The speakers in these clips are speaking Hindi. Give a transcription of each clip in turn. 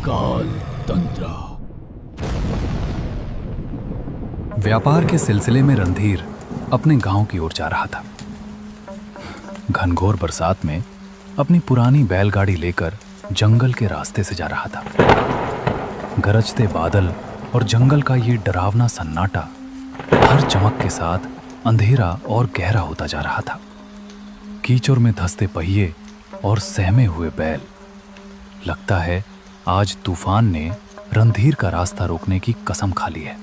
काल तंत्र। व्यापार के सिलसिले में रणधीर अपने गांव की ओर जा रहा था। घनघोर बरसात में अपनी पुरानी बैलगाड़ी लेकर जंगल के रास्ते से जा रहा था। गरजते बादल और जंगल का ये डरावना सन्नाटा हर चमक के साथ अंधेरा और गहरा होता जा रहा था। कीचड़ में धंसते पहिए और सहमे हुए बैल। लगता है आज तूफान ने रणधीर का रास्ता रोकने की कसम खा ली है।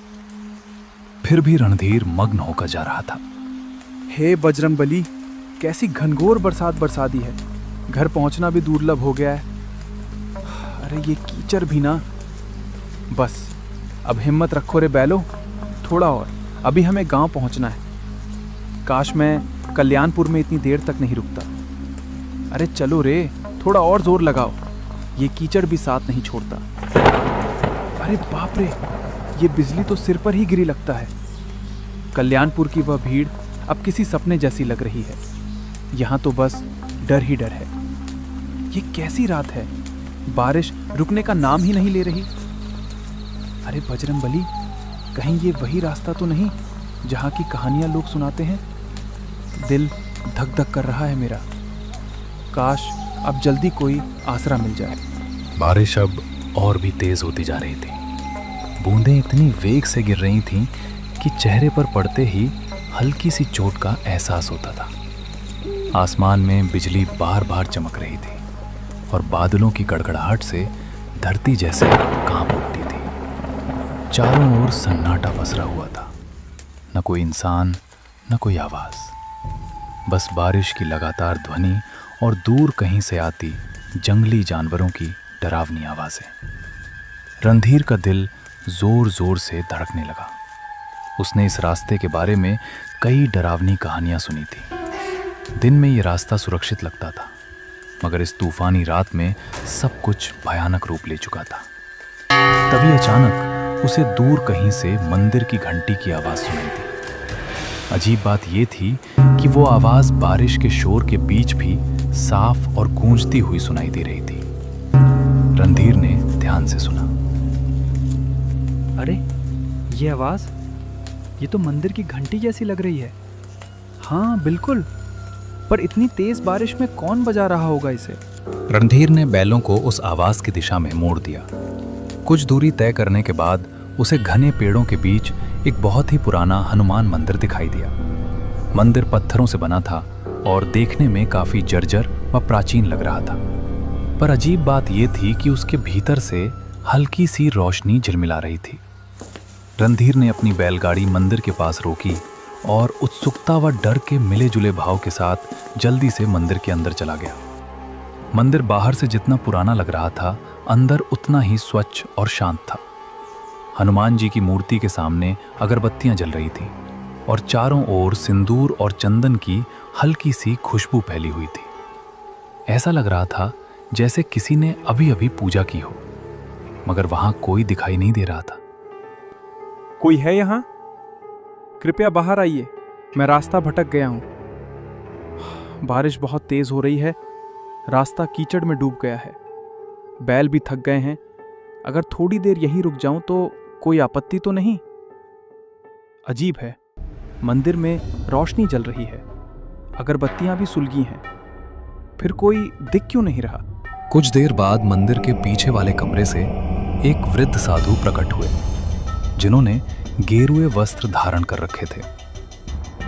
फिर भी रणधीर मग्न होकर जा रहा था। हे बजरंगबली, कैसी घनघोर बरसात बरसा दी है। घर पहुंचना भी दुर्लभ हो गया है। अरे ये कीचड़ भी ना। बस अब हिम्मत रखो रे बैलो, थोड़ा और, अभी हमें गांव पहुंचना है। काश मैं कल्याणपुर में इतनी देर तक नहीं रुकता। अरे चलो रे, थोड़ा और जोर लगाओ, ये कीचड़ भी साथ नहीं छोड़ता। अरे बाप रे, ये बिजली तो सिर पर ही गिरी लगता है। कल्याणपुर की वह भीड़ अब किसी सपने जैसी लग रही है। यहाँ तो बस डर ही डर है। ये कैसी रात है, बारिश रुकने का नाम ही नहीं ले रही। अरे बजरंगबली, कहीं ये वही रास्ता तो नहीं जहाँ की कहानियाँ लोग सुनाते हैं। दिल धक धक कर रहा है मेरा। काश अब जल्दी कोई आसरा मिल जाए। बारिश अब और भी तेज होती जा रही थी। बूंदें इतनी वेग से गिर रही थीं कि चेहरे पर पड़ते ही हल्की सी चोट का एहसास होता था। आसमान में बिजली बार बार चमक रही थी और बादलों की गड़गड़ाहट से धरती जैसे कांप उठती थी। चारों ओर सन्नाटा पसरा हुआ था। न कोई इंसान, न कोई आवाज, बस बारिश की लगातार ध्वनि और दूर कहीं से आती जंगली जानवरों की डरावनी आवाजें। रणधीर का दिल जोर जोर से धड़कने लगा। उसने इस रास्ते के बारे में कई डरावनी कहानियां सुनी थी। दिन में ये रास्ता सुरक्षित लगता था, मगर इस तूफानी रात में सब कुछ भयानक रूप ले चुका था। तभी अचानक उसे दूर कहीं से मंदिर की घंटी की आवाज सुनाई दी। अजीब बात यह थी कि वो आवाज बारिश के शोर के बीच भी साफ और गूंजती हुई सुनाई दे रही थी। रणधीर ने ध्यान से सुना। अरे ये आवाज, ये तो मंदिर की घंटी जैसी लग रही है। हाँ बिल्कुल, पर इतनी तेज बारिश में कौन बजा रहा होगा इसे? रणधीर ने बैलों को उस आवाज की दिशा में मोड़ दिया। कुछ दूरी तय करने के बाद उसे घने पेड़ों के बीच एक बहुत ही पुराना हनुमान मंदिर दिखाई दिया। मंदिर पत्थरों से बना था और देखने में काफी जर्जर व प्राचीन लग रहा था। पर अजीब बात यह थी कि उसके भीतर से हल्की सी रोशनी झिलमिला रही थी। रणधीर ने अपनी बैलगाड़ी मंदिर के पास रोकी और उत्सुकता व डर के मिले जुले भाव के साथ जल्दी से मंदिर के अंदर चला गया। मंदिर बाहर से जितना पुराना लग रहा था, अंदर उतना ही स्वच्छ और शांत था। हनुमान जी की मूर्ति के सामने अगरबत्तियां जल रही थीं और चारों ओर सिंदूर और चंदन की हल्की सी खुशबू फैली हुई थी। ऐसा लग रहा था जैसे किसी ने अभी अभी पूजा की हो, मगर वहां कोई दिखाई नहीं दे रहा था। कोई है यहाँ? कृपया बाहर आइए, मैं रास्ता भटक गया हूँ। बारिश बहुत तेज हो रही है, रास्ता कीचड़ में डूब गया है। बैल भी थक गए हैं। अगर थोड़ी देर यहीं रुक जाऊं तो कोई आपत्ति तो नहीं? अजीब है, मंदिर में रोशनी जल रही है, अगरबत्तियां भी सुलगी हैं, फिर कोई दिख क्यों नहीं रहा? कुछ देर बाद मंदिर के पीछे वाले कमरे से एक वृद्ध साधु प्रकट हुए, जिन्होंने गेरुए वस्त्र धारण कर रखे थे।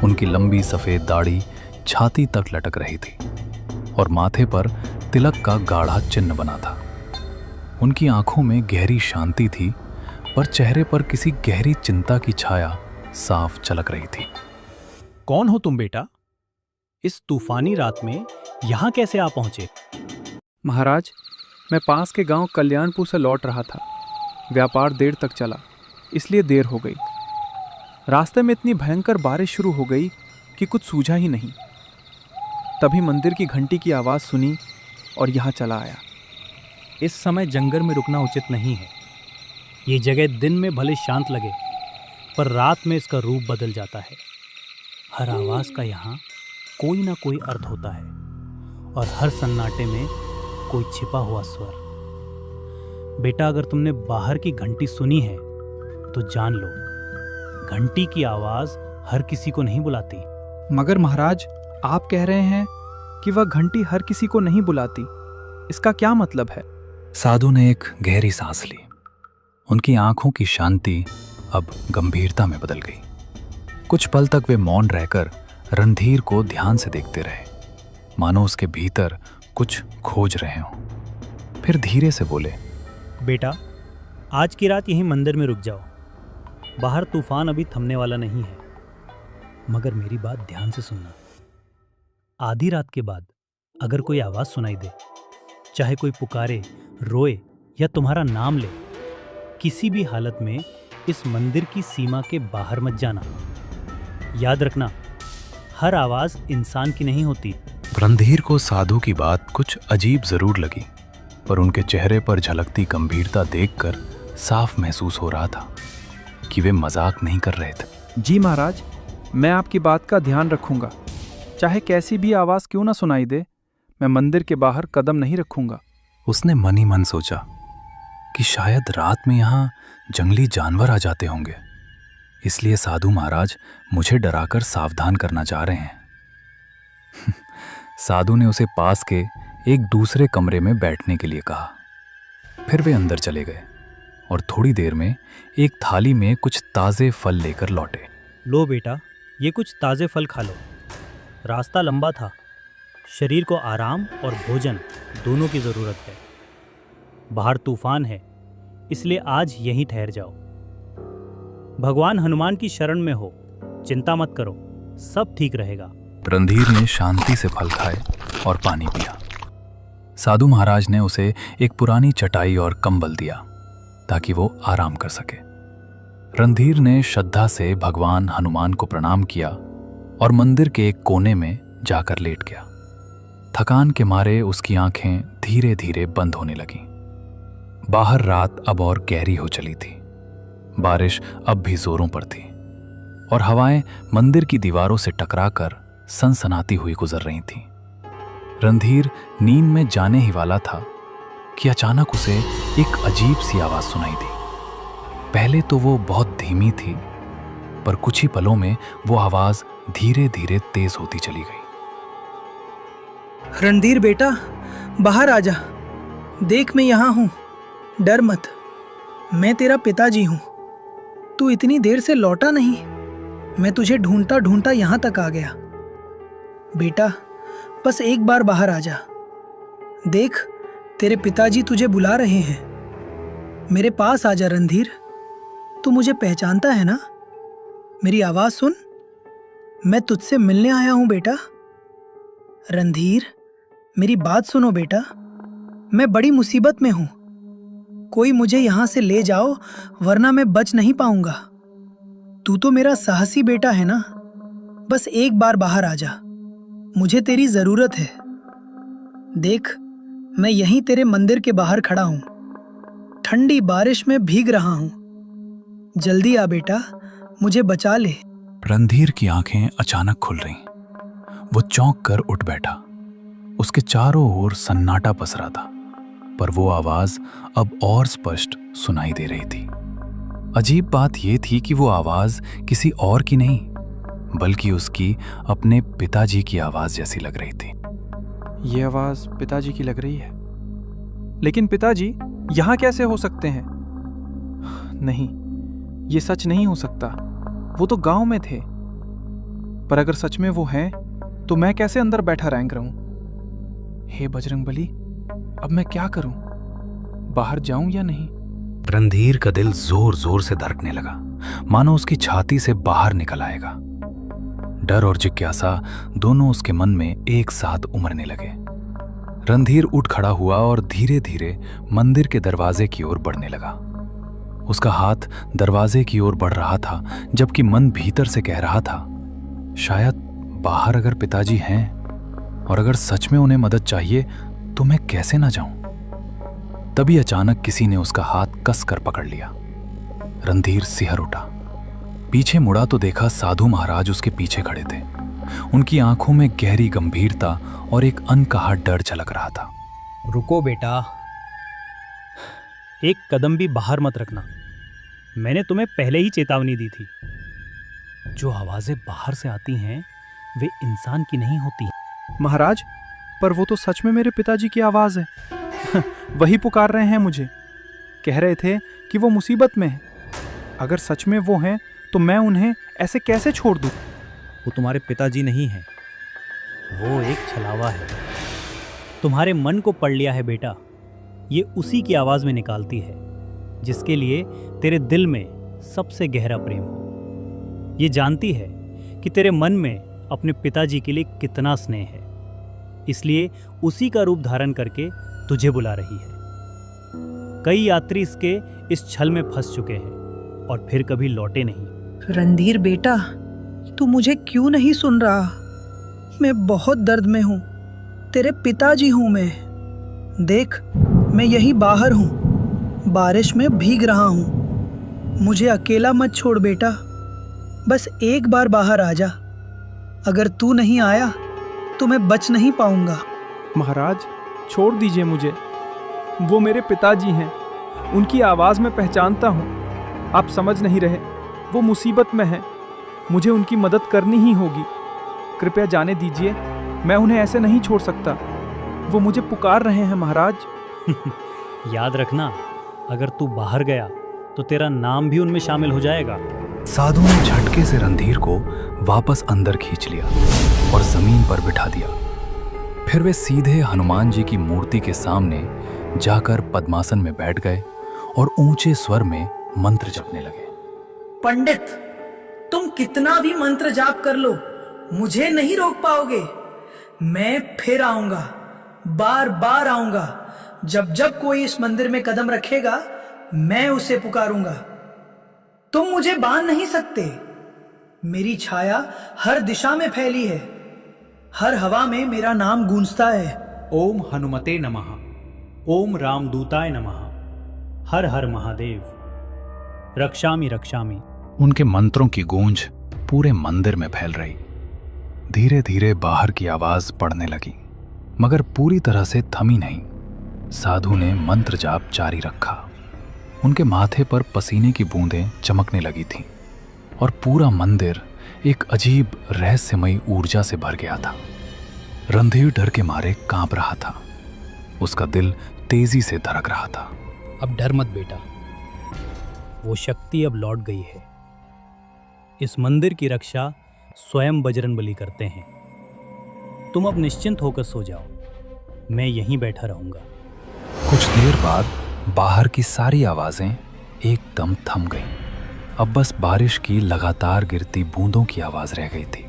उनकी लंबी सफेद दाढ़ी छाती तक लटक रही थी और माथे पर तिलक का गाढ़ा चिन्ह बना था। उनकी आंखों में गहरी शांति थी, पर चेहरे पर किसी गहरी चिंता की छाया साफ झलक रही थी। कौन हो तुम बेटा? इस तूफानी रात में यहाँ कैसे आ पहुंचे? महाराज, मैं पास के गांव कल्याणपुर से लौट रहा था। व्यापार देर तक चला, इसलिए देर हो गई। रास्ते में इतनी भयंकर बारिश शुरू हो गई कि कुछ सूझा ही नहीं। तभी मंदिर की घंटी की आवाज़ सुनी और यहाँ चला आया। इस समय जंगल में रुकना उचित नहीं है। ये जगह दिन में भले शांत लगे, पर रात में इसका रूप बदल जाता है। हर आवाज़ का यहाँ कोई ना कोई अर्थ होता है और हर सन्नाटे में कोई छिपा हुआ स्वर। बेटा, अगर तुमने बाहर की घंटी सुनी है तो जान लो, घंटी की आवाज हर किसी को नहीं बुलाती। मगर महाराज, आप कह रहे हैं कि वह घंटी हर किसी को नहीं बुलाती। इसका क्या मतलब है? साधु ने एक गहरी सांस ली। उनकी आंखों की शांति अब गंभीरता में बदल गई। कुछ पल तक वे मौन रहकर रणधीर को ध्यान से देखते रहे, मानो उसके भीतर कुछ खोज रहे हों। फिर धीरे से बोले, बेटा, आज की रात यहीं मंदिर में रुक जाओ। बाहर तूफान अभी थमने वाला नहीं है, मगर मेरी बात ध्यान से सुनना। आधी रात के बाद अगर कोई आवाज सुनाई दे, चाहे कोई पुकारे, रोए या तुम्हारा नाम ले, किसी भी हालत में इस मंदिर की सीमा के बाहर मत जाना। याद रखना, हर आवाज इंसान की नहीं होती। रणधीर को साधु की बात कुछ अजीब जरूर लगी, पर उनके चेहरे पर झलकती गंभीरता देखकर साफ महसूस हो रहा था कि वे मजाक नहीं कर रहे थे। जी महाराज, मैं आपकी बात का ध्यान रखूंगा। चाहे कैसी भी आवाज क्यों ना सुनाई दे, मैं मंदिर के बाहर कदम नहीं रखूंगा। उसने मन ही मन सोचा कि शायद रात में यहाँ जंगली जानवर आ जाते होंगे, इसलिए साधु महाराज मुझे डराकर सावधान करना चाह रहे हैं। साधु ने उसे पास के एक दूसरे कमरे में बैठने के लिए कहा। फिर वे अंदर चले गए और थोड़ी देर में एक थाली में कुछ ताज़े फल लेकर लौटे। लो बेटा, ये कुछ ताज़े फल खा लो। रास्ता लंबा था, शरीर को आराम और भोजन दोनों की ज़रूरत है। बाहर तूफान है, इसलिए आज यहीं ठहर जाओ। भगवान हनुमान की शरण में हो, चिंता मत करो, सब ठीक रहेगा। रणधीर ने शांति से फल खाए और पानी पिया। साधु महाराज ने उसे एक पुरानी चटाई और कंबल दिया ताकि वो आराम कर सके। रणधीर ने श्रद्धा से भगवान हनुमान को प्रणाम किया और मंदिर के एक कोने में जाकर लेट गया। थकान के मारे उसकी आंखें धीरे धीरे बंद होने लगीं। बाहर रात अब और गहरी हो चली थी। बारिश अब भी जोरों पर थी और हवाएं मंदिर की दीवारों से टकराकर सनसनाती हुई गुजर रही थीं। रणधीर नींद में जाने ही वाला था कि अचानक उसे एक अजीब सी आवाज सुनाई दी। पहले तो वो बहुत धीमी थी, पर कुछ ही पलों में वो आवाज धीरे धीरे तेज होती चली गई। रणधीर बेटा, बाहर आजा। देख, मैं यहाँ हूँ, डर मत। मैं तेरा पिताजी हूँ। तू इतनी देर से लौटा नहीं, मैं तुझे ढूंढता ढूंढता यहाँ तक आ गया। बेटा, बस एक बार बाहर आजा। देख, तेरे पिताजी तुझे बुला रहे हैं। मेरे पास आजा रणधीर। तू मुझे पहचानता है ना? मेरी आवाज सुन, मैं तुझसे मिलने आया हूँ बेटा। रणधीर, मेरी बात सुनो बेटा, मैं बड़ी मुसीबत में हूँ। कोई मुझे यहाँ से ले जाओ, वरना मैं बच नहीं पाऊंगा। तू तो मेरा साहसी बेटा है ना? बस एक बार बाहर आजा, मुझे तेरी जरूरत है। देख, मैं यहीं तेरे मंदिर के बाहर खड़ा हूँ। ठंडी बारिश में भीग रहा हूँ। जल्दी आ बेटा, मुझे बचा ले। रणधीर की आंखें अचानक खुल रहीं। वो चौंक कर उठ बैठा। उसके चारों ओर सन्नाटा पसरा था, पर वो आवाज अब और स्पष्ट सुनाई दे रही थी। अजीब बात यह थी कि वो आवाज किसी और की नहीं, बल्कि उसकी अपने पिताजी की आवाज जैसी लग रही थी। ये आवाज पिताजी की लग रही है, लेकिन पिताजी यहाँ कैसे हो सकते हैं? नहीं, ये सच नहीं हो सकता। वो तो गांव में थे। पर अगर सच में वो हैं, तो मैं कैसे अंदर बैठा रैंक रहूं? हे बजरंगबली, अब मैं क्या करूं? बाहर जाऊं या नहीं? रणधीर का दिल जोर जोर से धड़कने लगा, मानो उसकी छाती से बाहर निकल आएगा। डर और जिज्ञासा दोनों उसके मन में एक साथ उमड़ने लगे। रणधीर उठ खड़ा हुआ और धीरे धीरे मंदिर के दरवाजे की ओर बढ़ने लगा। उसका हाथ दरवाजे की ओर बढ़ रहा था, जबकि मन भीतर से कह रहा था, शायद बाहर अगर पिताजी हैं और अगर सच में उन्हें मदद चाहिए तो मैं कैसे ना जाऊं। तभी अचानक किसी ने उसका हाथ कस कर पकड़ लिया। रणधीर सिहर उठा। पीछे मुड़ा तो देखा साधु महाराज उसके पीछे खड़े थे। उनकी आंखों में गहरी गंभीरता और एक अनकहा डर झलक रहा था। रुको बेटा, एक कदम भी बाहर मत रखना। मैंने तुम्हें पहले ही चेतावनी दी थी। जो आवाजें बाहर से आती हैं वे इंसान की नहीं होती। महाराज, पर वो तो सच में मेरे पिताजी की आवाज़ है। वही पुकार रहे हैं मुझे। कह रहे थे कि वो मुसीबत में है। अगर सच में वो हैं तो मैं उन्हें ऐसे कैसे छोड़ दूँ? वो तुम्हारे पिताजी नहीं है, वो एक छलावा है। तुम्हारे मन को पढ़ लिया है बेटा। ये उसी की आवाज में निकालती है जिसके लिए तेरे दिल में सबसे गहरा प्रेम हो। ये जानती है कि तेरे मन में अपने पिताजी के लिए कितना स्नेह है, इसलिए उसी का रूप धारण करके तुझे बुला रही है। कई यात्री इसके इस छल में फंस चुके हैं और फिर कभी लौटे नहीं। रणधीर बेटा, तू मुझे क्यों नहीं सुन रहा? मैं बहुत दर्द में हूँ। तेरे पिताजी हूँ मैं। देख, मैं यही बाहर हूँ, बारिश में भीग रहा हूँ। मुझे अकेला मत छोड़ बेटा। बस एक बार बाहर आ जा। अगर तू नहीं आया तो मैं बच नहीं पाऊंगा। महाराज, छोड़ दीजिए मुझे। वो मेरे पिताजी हैं। उनकी आवाज़ में पहचानता हूँ। आप समझ नहीं रहे। वो मुसीबत में हैं। मुझे उनकी मदद करनी ही होगी। कृपया जाने दीजिए। मैं उन्हें ऐसे नहीं छोड़ सकता। वो मुझे पुकार रहे हैं महाराज। याद रखना, अगर तू बाहर गया तो तेरा नाम भी उनमें शामिल हो जाएगा। साधु ने झटके से रणधीर को वापस अंदर खींच लिया और जमीन पर बिठा दिया। फिर वे सीधे हनुमान जी की मूर्ति के सामने जाकर पद्मासन में बैठ गए और ऊंचे स्वर में मंत्र जपने लगे। पंडित, तुम कितना भी मंत्र जाप कर लो, मुझे नहीं रोक पाओगे। मैं फिर आऊंगा, बार बार आऊंगा। जब जब कोई इस मंदिर में कदम रखेगा, मैं उसे पुकारूंगा। तुम मुझे बांध नहीं सकते। मेरी छाया हर दिशा में फैली है। हर हवा में मेरा नाम गूंजता है। ओम हनुमते नमः। ओम रामदूताय नमः। हर हर महादेव। रक्षामि रक्षामि। उनके मंत्रों की गूंज पूरे मंदिर में फैल रही। धीरे धीरे बाहर की आवाज पड़ने लगी, मगर पूरी तरह से थमी नहीं। साधु ने मंत्र जाप जारी रखा। उनके माथे पर पसीने की बूंदें चमकने लगी थीं और पूरा मंदिर एक अजीब रहस्यमयी ऊर्जा से भर गया था। रणधीर डर के मारे कांप रहा था। उसका दिल तेजी से धड़क रहा था। अब डर मत बेटा, वो शक्ति अब लौट गई है। इस मंदिर की रक्षा स्वयं बजरंगबली करते हैं। तुम अब निश्चिंत होकर सो जाओ, मैं यहीं बैठा रहूंगा। कुछ देर बाद बाहर की सारी आवाजें एकदम थम गईं। अब बस बारिश की लगातार गिरती बूंदों की आवाज रह गई थी।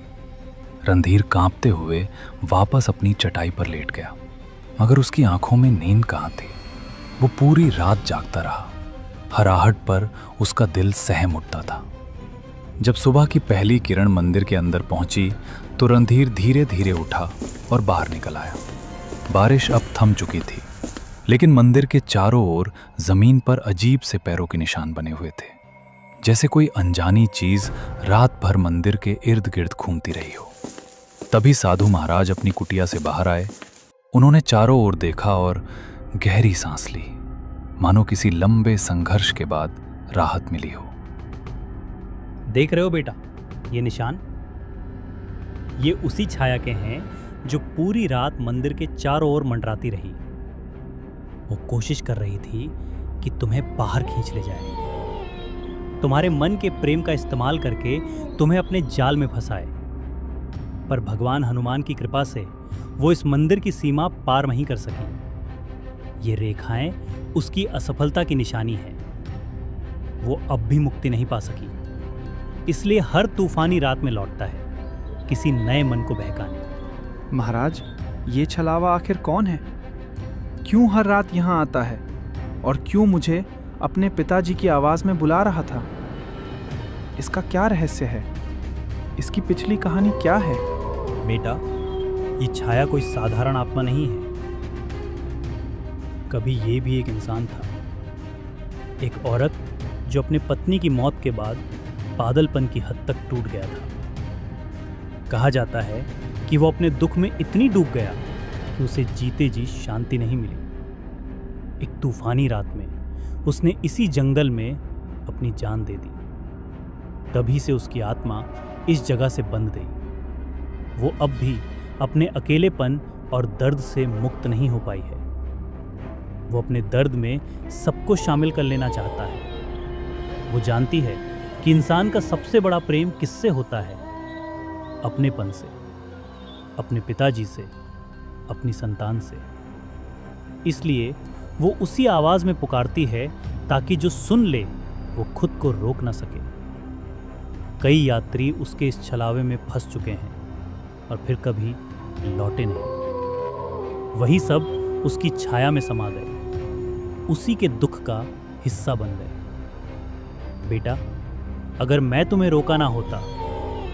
रणधीर कांपते हुए वापस अपनी चटाई पर लेट गया, मगर उसकी आंखों में नींद कहाँ थी। वो पूरी रात जागता रहा। हराहट पर उसका दिल सहम उठता था। जब सुबह की पहली किरण मंदिर के अंदर पहुंची तो रणधीर धीरे धीरे उठा और बाहर निकल आया। बारिश अब थम चुकी थी, लेकिन मंदिर के चारों ओर जमीन पर अजीब से पैरों के निशान बने हुए थे, जैसे कोई अनजानी चीज रात भर मंदिर के इर्द गिर्द घूमती रही हो। तभी साधु महाराज अपनी कुटिया से बाहर आए। उन्होंने चारों ओर देखा और गहरी सांस ली, मानो किसी लंबे संघर्ष के बाद राहत मिली हो। देख रहे हो बेटा, ये निशान, ये उसी छाया के हैं जो पूरी रात मंदिर के चारों ओर मंडराती रही। वो कोशिश कर रही थी कि तुम्हें बाहर खींच ले जाए, तुम्हारे मन के प्रेम का इस्तेमाल करके तुम्हें अपने जाल में फंसाए। पर भगवान हनुमान की कृपा से वो इस मंदिर की सीमा पार नहीं कर सकी। ये रेखाएं उसकी असफलता की निशानी है। वो अब भी मुक्ति नहीं पा सकी, इसलिए हर तूफानी रात में लौटता है, किसी नए मन को बहकाने। महाराज, ये छलावा आखिर कौन है? क्यों हर रात यहाँ आता है और क्यों मुझे अपने पिताजी की आवाज़ में बुला रहा था? इसका क्या रहस्य है? इसकी पिछली कहानी क्या है? बेटा, ये छाया कोई साधारण आत्मा नहीं है। कभी ये भी एक इंसान था, एक औरत जो अपने पत्नी की मौत के बाद पागलपन की हद तक टूट गया था। कहा जाता है कि वो अपने दुख में इतनी डूब गया कि उसे जीते जी शांति नहीं मिली। एक तूफानी रात में उसने इसी जंगल में अपनी जान दे दी। तभी से उसकी आत्मा इस जगह से बंध गई। वो अब भी अपने अकेलेपन और दर्द से मुक्त नहीं हो पाई है। वो अपने दर्द में सबको शामिल कर लेना चाहता है। वो जानती है कि इंसान का सबसे बड़ा प्रेम किससे होता है? अपनेपन से, अपने पिताजी से, अपनी संतान से। इसलिए वो उसी आवाज में पुकारती है ताकि जो सुन ले वो खुद को रोक ना सके। कई यात्री उसके इस छलावे में फंस चुके हैं और फिर कभी लौटे नहीं। वही सब उसकी छाया में समा गए, उसी के दुख का हिस्सा बन गए। बेटा, अगर मैं तुम्हें रोका ना होता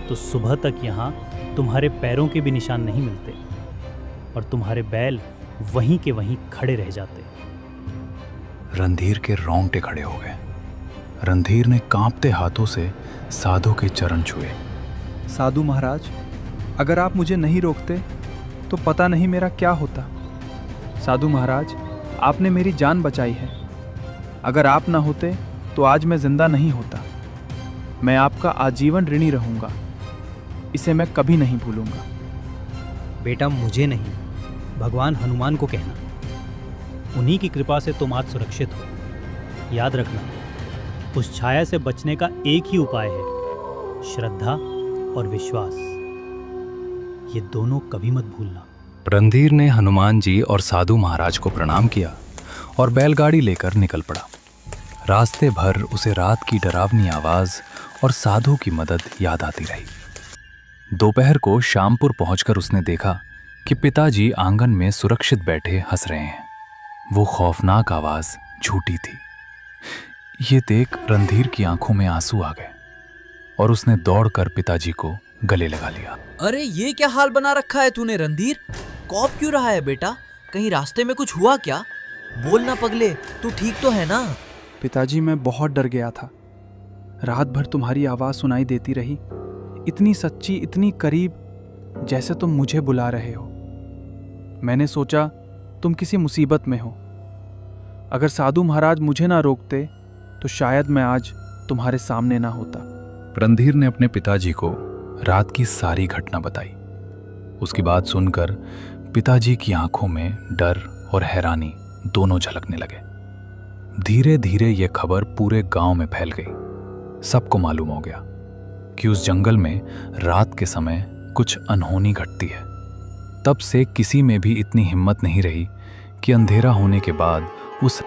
तो सुबह तक यहाँ तुम्हारे पैरों के भी निशान नहीं मिलते और तुम्हारे बैल वहीं के वहीं खड़े रह जाते। रणधीर के रोंगटे खड़े हो गए। रणधीर ने कांपते हाथों से साधु के चरण छुए। साधु महाराज, अगर आप मुझे नहीं रोकते तो पता नहीं मेरा क्या होता। साधु महाराज, आपने मेरी जान बचाई है। अगर आप ना होते तो आज मैं जिंदा नहीं होता। मैं आपका आजीवन ऋणी रहूंगा। इसे मैं कभी नहीं भूलूंगा। बेटा, मुझे नहीं, भगवान हनुमान को कहना। उन्हीं की कृपा से तुम आज सुरक्षित हो। याद रखना, उस छाया से बचने का एक ही उपाय है, श्रद्धा और विश्वास। ये दोनों कभी मत भूलना। रणधीर ने हनुमान जी और साधु महाराज को प्रणाम किया और बैलगाड़ी लेकर निकल पड़ा। रास्ते भर उसे रात की डरावनी आवाज और साधु की मदद याद आती रही। दोपहर को श्यामपुर पहुंचकर उसने देखा कि पिताजी आंगन में सुरक्षित बैठे हंस रहे हैं। वो खौफनाक आवाज झूठी थी। ये देख रणधीर की आंखों में आंसू आ गए और उसने दौड़कर पिताजी को गले लगा लिया। अरे ये क्या हाल बना रखा है तूने रणधीर? कौप क्यों रहा है बेटा? कहीं रास्ते में कुछ हुआ क्या? बोल ना पगले, तू ठीक तो है ना? पिताजी, मैं बहुत डर गया था। रात भर तुम्हारी आवाज़ सुनाई देती रही, इतनी सच्ची, इतनी करीब, जैसे तुम मुझे बुला रहे हो। मैंने सोचा तुम किसी मुसीबत में हो। अगर साधु महाराज मुझे ना रोकते तो शायद मैं आज तुम्हारे सामने ना होता। रणधीर ने अपने पिताजी को रात की सारी घटना बताई। उसकी बात सुनकर पिताजी की आंखों में डर और हैरानी दोनों झलकने लगे। धीरे धीरे यह खबर पूरे गांव में फैल गई। सबको मालूम हो गया कि उस जंगल में रात के समय कुछ अनहोनी घटती है। तब से किसी में भी इतनी हिम्मत नहीं रही कि अंधेरा होने के बाद उस